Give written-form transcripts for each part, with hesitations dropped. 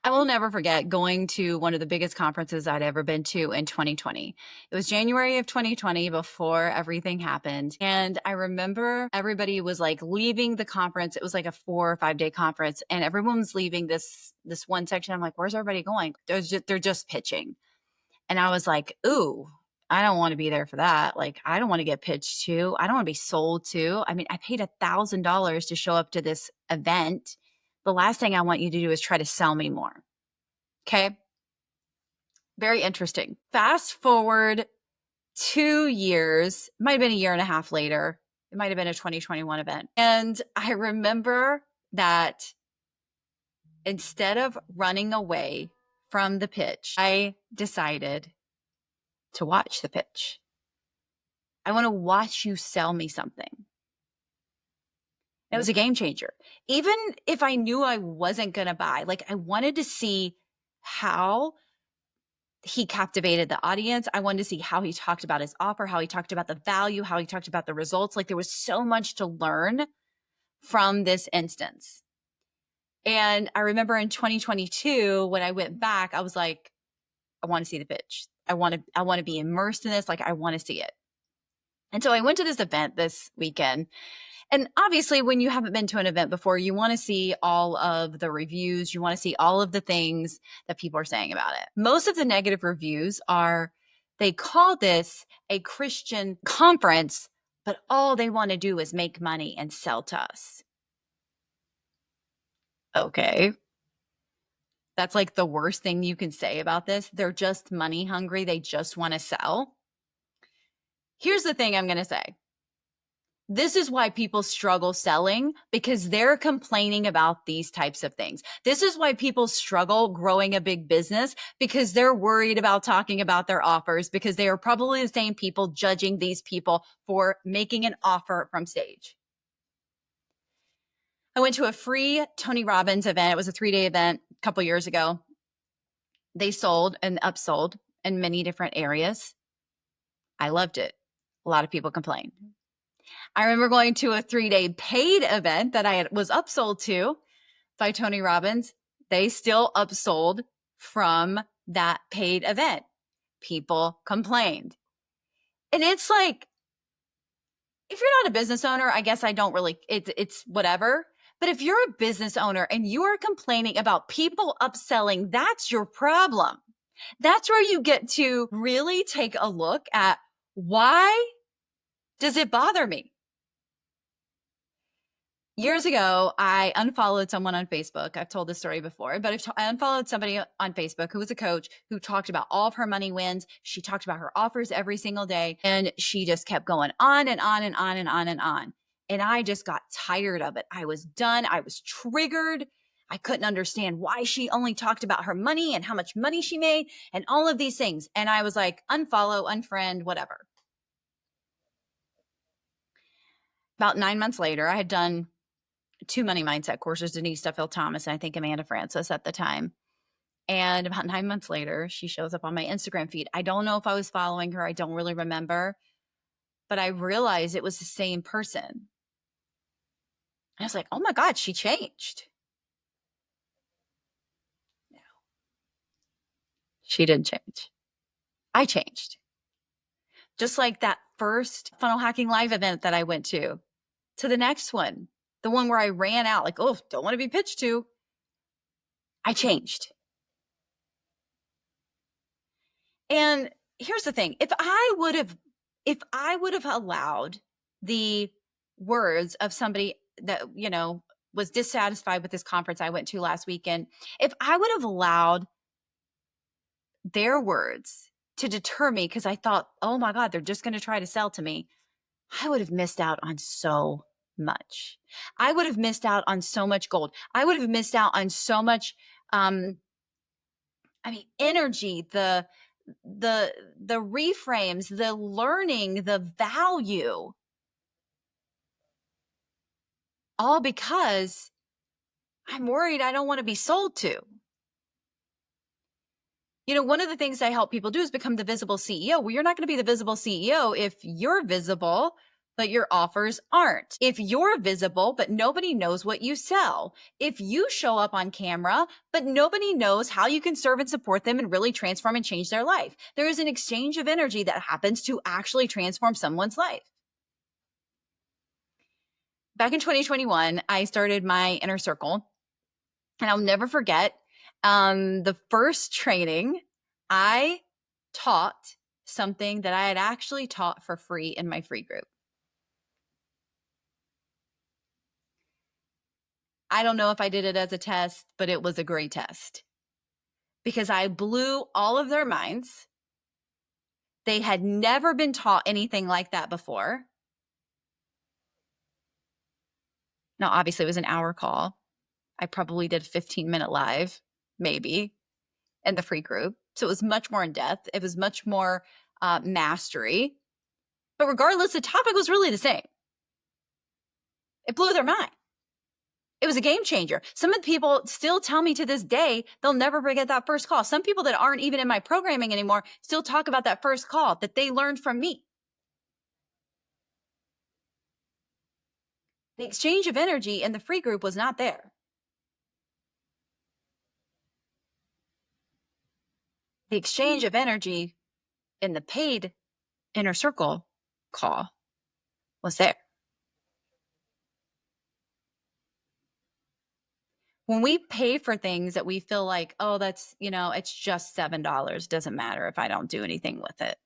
I will never forget going to one of the biggest conferences I'd ever been to in 2020. It was January of 2020 before everything happened. And I remember everybody was like leaving the conference. It was like a 4 or 5 day conference and everyone was leaving this one section. I'm like, where's everybody going? They're just pitching. And I was like, ooh, I don't want to be there for that. Like, I don't want to get pitched to. I don't want to be sold to. I mean, I paid $1,000 to show up to this event. The last thing I want you to do is try to sell me more. Okay. Very interesting. Fast forward 2 years, it might have been a year and a half later. It might have been a 2021 event. And I remember that instead of running away from the pitch, I decided to watch the pitch. I want to watch you sell me something. It was a game changer. Even if I knew I wasn't going to buy, like I wanted to see how he captivated the audience. I wanted to see how he talked about his offer, how he talked about the value, how he talked about the results. Like there was so much to learn from this instance. And I remember in 2022, when I went back, I was like, I want to see the pitch. I want to be immersed in this. Like I want to see it. And so I went to this event this weekend. And obviously, when you haven't been to an event before, you want to see all of the reviews. You want to see all of the things that people are saying about it. Most of the negative reviews they call this a Christian conference, but all they want to do is make money and sell to us. Okay. That's like the worst thing you can say about this. They're just money hungry. They just want to sell. Here's the thing I'm going to say. This is why people struggle selling, because they're complaining about these types of things. This is why people struggle growing a big business, because they're worried about talking about their offers, because they are probably the same people judging these people for making an offer from stage. I went to a free Tony Robbins event. It was a 3-day event a couple years ago. They sold and upsold in many different areas. I loved it. A lot of people complained. I remember going to a 3-day paid event that I was upsold to by Tony Robbins. They still upsold from that paid event. People complained. And it's like, if you're not a business owner, I guess I don't really, it's whatever. But if you're a business owner and you are complaining about people upselling, that's your problem. That's where you get to really take a look at, why does it bother me? Years ago, I unfollowed someone on Facebook. I've told this story before, but I unfollowed somebody on Facebook who was a coach who talked about all of her money wins. She talked about her offers every single day, and she just kept going on and on and on and on and on. And I just got tired of it. I was done. I was triggered. I couldn't understand why she only talked about her money and how much money she made and all of these things. And I was like, unfollow, unfriend, whatever. About 9 months later, I had done 2 money mindset courses, Denise Duffield Thomas, and I think Amanda Francis at the time. And about 9 months later, she shows up on my Instagram feed. I don't know if I was following her. I don't really remember, but I realized it was the same person. I was like, oh my God, she changed. No, she didn't change. I changed. Just like that first funnel hacking live event that I went to the next one, the one where I ran out like, oh, don't want to be pitched to. I changed. And here's the thing. If I would have allowed the words of somebody that, was dissatisfied with this conference I went to last weekend, if I would have allowed their words to deter me because I thought, oh my God, they're just going to try to sell to me, I would have missed out on so much. I would have missed out on so much gold. I would have missed out on so much, energy, the reframes, the learning, the value, all because I'm worried I don't want to be sold to. One of the things I help people do is become the visible CEO. Well, you're not going to be the visible CEO if you're visible, but your offers aren't. If you're visible, but nobody knows what you sell. If you show up on camera, but nobody knows how you can serve and support them and really transform and change their life. There is an exchange of energy that happens to actually transform someone's life. Back in 2021, I started my inner circle, and I'll never forget the first training I taught something that I had actually taught for free in my free group. I don't know if I did it as a test, but it was a great test because I blew all of their minds. They had never been taught anything like that before. Now, obviously, it was an hour call. I probably did a 15-minute live, maybe, in the free group. So it was much more in depth. It was much more mastery. But regardless, the topic was really the same. It blew their mind. It was a game changer. Some of the people still tell me to this day, they'll never forget that first call. Some people that aren't even in my programming anymore still talk about that first call that they learned from me. The exchange of energy in the free group was not there. The exchange of energy in the paid inner circle call was there. When we pay for things that we feel like, oh, that's, it's just $7. Doesn't matter if I don't do anything with it.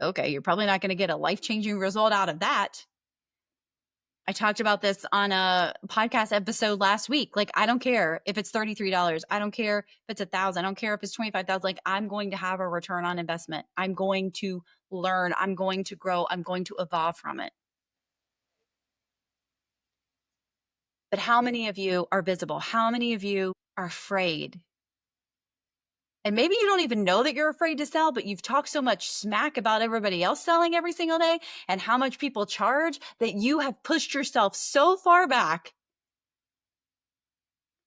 Okay, you're probably not going to get a life-changing result out of that. I talked about this on a podcast episode last week. Like, I don't care if it's $33. I don't care if it's $1,000. I don't care if it's $25,000. Like, I'm going to have a return on investment. I'm going to learn. I'm going to grow. I'm going to evolve from it. But how many of you are visible? How many of you are afraid? And maybe you don't even know that you're afraid to sell, but you've talked so much smack about everybody else selling every single day and how much people charge that you have pushed yourself so far back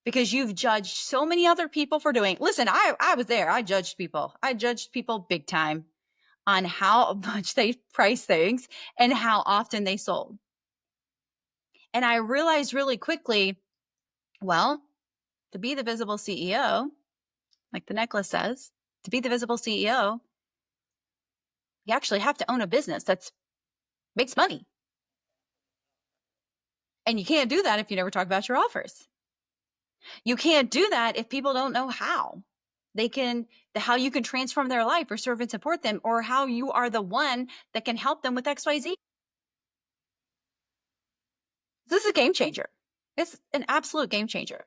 because you've judged so many other people for doing. Listen, I was there. I judged people. I judged people big time on how much they price things and how often they sold. And I realized really quickly, well, to be the visible CEO, like the necklace says, to be the visible CEO, you actually have to own a business that makes money. And you can't do that if you never talk about your offers. You can't do that if people don't know how how you can transform their life or serve and support them, or how you are the one that can help them with XYZ. This is a game changer. It's an absolute game changer.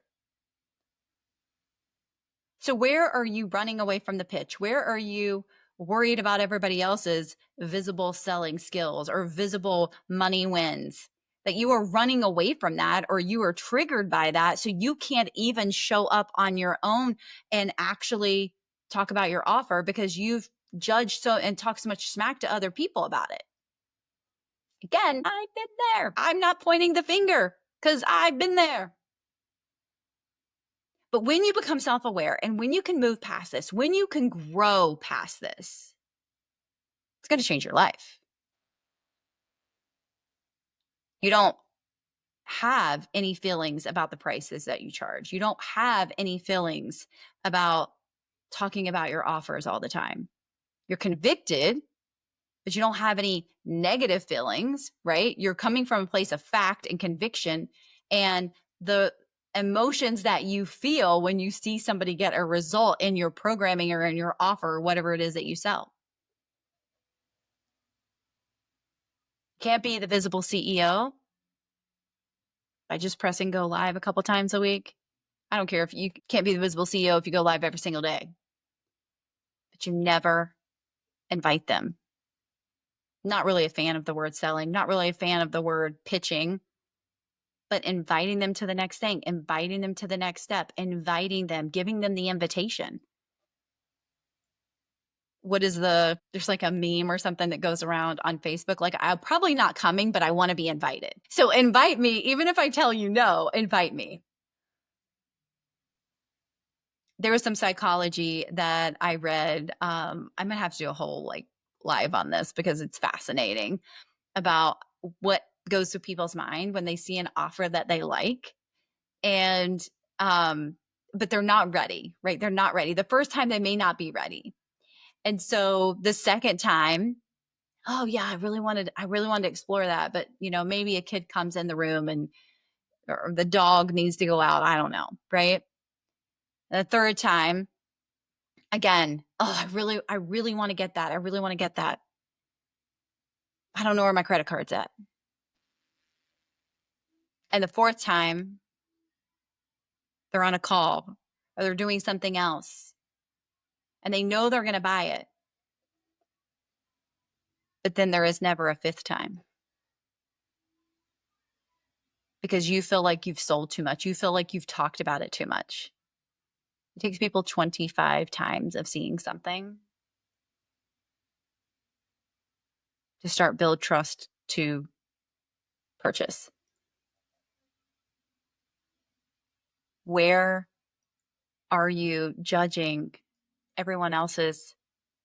So where are you running away from the pitch? Where are you worried about everybody else's visible selling skills or visible money wins? That you are running away from that, or you are triggered by that, so you can't even show up on your own and actually talk about your offer because you've judged so and talked so much smack to other people about it. Again, I've been there. I'm not pointing the finger because I've been there. But when you become self-aware and when you can move past this, when you can grow past this, it's going to change your life. You don't have any feelings about the prices that you charge. You don't have any feelings about talking about your offers all the time. You're convicted, but you don't have any negative feelings, right? You're coming from a place of fact and conviction, and the emotions that you feel when you see somebody get a result in your programming or in your offer or whatever it is that you sell. Can't be the visible CEO by just pressing go live a couple times a week. I don't care if you can't be the visible CEO if you go live every single day, but you never invite them. Not really a fan of the word selling, not really a fan of the word pitching, but inviting them to the next thing, inviting them to the next step, inviting them, giving them the invitation. There's like a meme or something that goes around on Facebook, like, I'm probably not coming, but I want to be invited. So invite me, even if I tell you no, invite me. There was some psychology that I read. I'm gonna have to do a whole live on this because it's fascinating. about what goes through people's mind when they see an offer that they like. And, but they're not ready, right? They're not ready. The first time they may not be ready. And so the second time, oh yeah, I really wanted to explore that. But maybe a kid comes in the room or the dog needs to go out. I don't know. Right. The third time, again, oh, I really want to get that. I really want to get that. I don't know where my credit card's at. And the fourth time, they're on a call or they're doing something else and they know they're going to buy it. But then there is never a fifth time because you feel like you've sold too much. You feel like you've talked about it too much. It takes people 25 times of seeing something to start build trust to purchase. Where are you judging everyone else's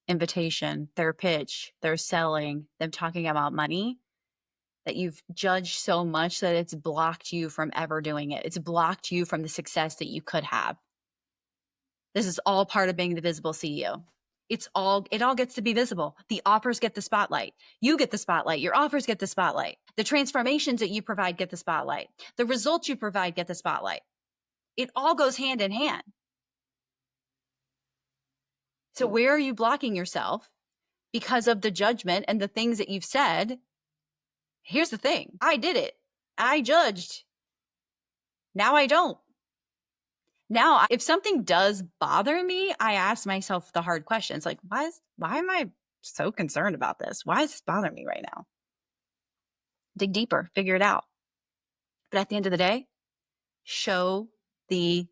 invitation, their pitch, their selling, them talking about money, that you've judged so much that it's blocked you from ever doing it? It's blocked you from the success that you could have. This is all part of being the visible CEO. It all gets to be visible. The offers get the spotlight. You get the spotlight. Your offers get the spotlight. The transformations that you provide get the spotlight. The results you provide get the spotlight. It all goes hand in hand. So where are you blocking yourself because of the judgment and the things that you've said? Here's the thing. I did it. I judged. Now I don't. Now, if something does bother me, I ask myself the hard questions like, why am I so concerned about this? Why is this bothering me right now? Dig deeper, figure it out. But at the end of the day, show the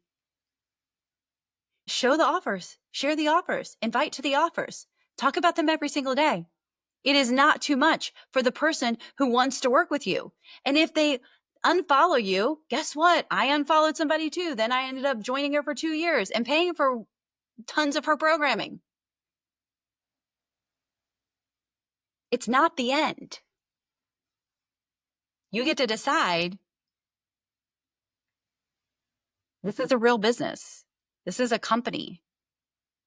offers, share the offers, invite to the offers, talk about them every single day. It is not too much for the person who wants to work with you. And if they unfollow you, guess what? I unfollowed somebody too. Then I ended up joining her for 2 years and paying for tons of her programming. It's not the end. You get to decide, this is a real business. This is a company.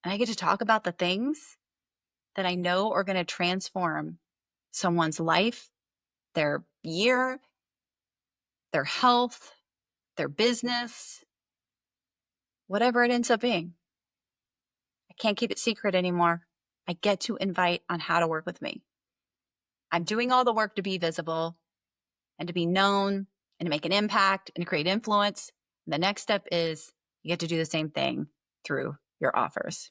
And I get to talk about the things that I know are going to transform someone's life, their year, their health, their business, whatever it ends up being. I can't keep it secret anymore. I get to invite on how to work with me. I'm doing all the work to be visible and to be known and to make an impact and to create influence. The next step is you get to do the same thing through your offers.